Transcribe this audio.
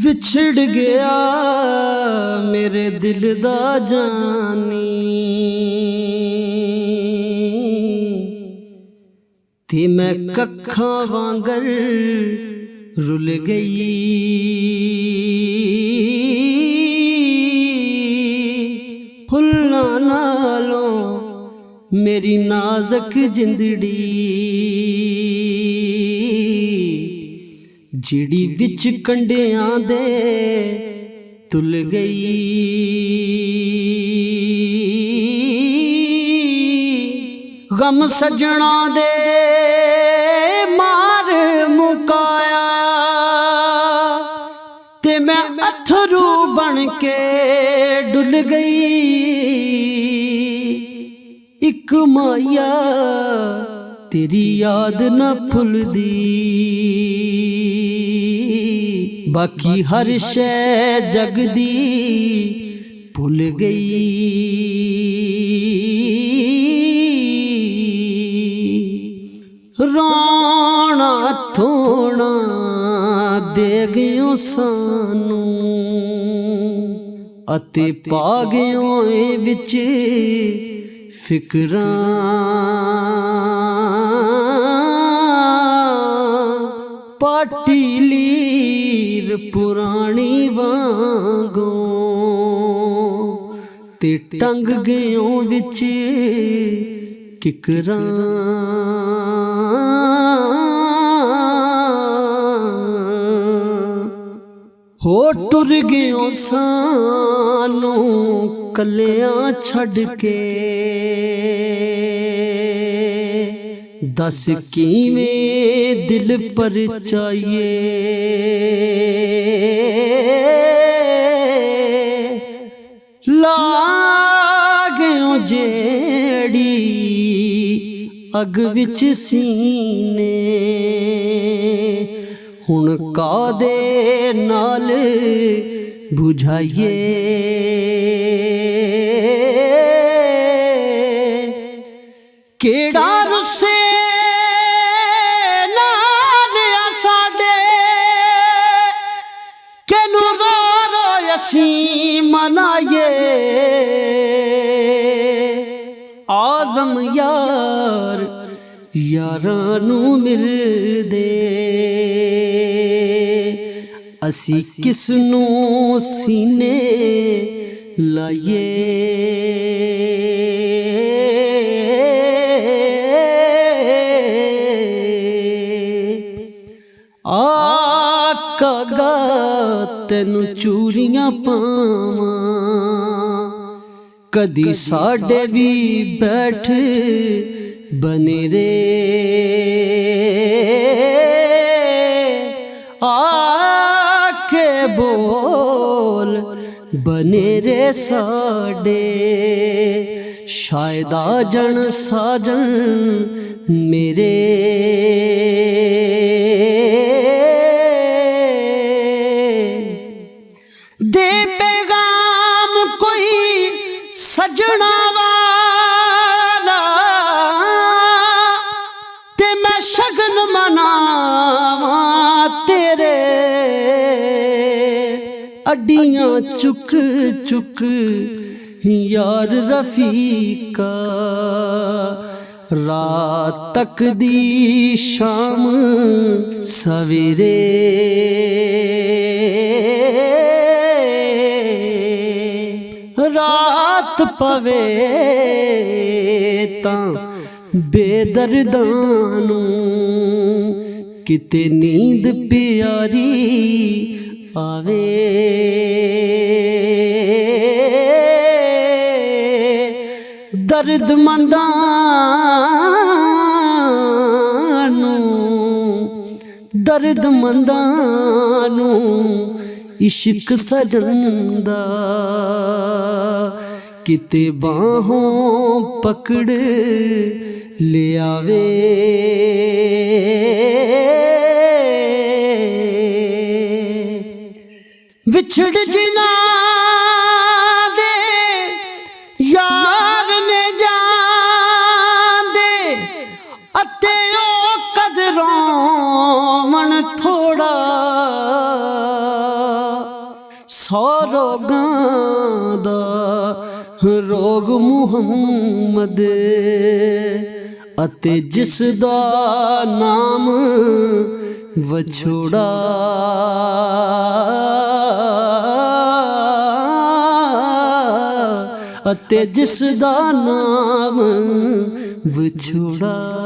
विछड़ गया मेरे दिल दा जानी ते मैं कक्खां वांगर रुल गई। फुल्लां नालों मेरी नाज़क जिंदड़ी जिड़ी विच कंडियां दे तुल गई। गम सजना दे मार मुकाया ते मैं अथरू बन के डुल गई। इक माया तेरी याद न भुलदी बाकी हर शै जगदी भुल गई। रोना थोना दे गयो सानू अते पा गयो विच फिकरां। पाटी लीर पुरानी वांगों ते टंग गयो विच किकरां। हो टुर गयो सानू कलियां छड़ के दस किवें दिल पर चाहिए। लागो जेड़ी अग विच सीने हुण कादे नाल बुझाइए। केड़ा रुसे नाल साडे केनू रो रो असीं मनाइए। आज़म यार यारां नू मिलदे असी किसनू सीने लाइए। आका गा तैनू चूरियां पावां कदी साडे भी बैठ बने रे। आके बोल बने रे साडे शायद आ जन साजन मेरे। दे पैगाम कोई सजना वाला ते मैं शगन मनावा तेरे। अड्डियां चुक चुक यार रफीका रात तक दी शाम सवेरे। रात पवे तां बेदर्दां नू किते नींद प्यारी आवे। दर्दमंदां नू इश्क सजंदा किते बाहों पकड़ ले आवे। विछड़ जिना दे 100 ਰੋਗਾਂ ਦਾ ਰੋਗ ਮੁਹੰਮਦ, ਅਤੇ ਜਿਸ ਦਾ ਨਾਮ ਵਿਛੋੜਾ, ਅਤੇ ਜਿਸ ਦਾ ਨਾਮ ਵਿਛੋੜਾ।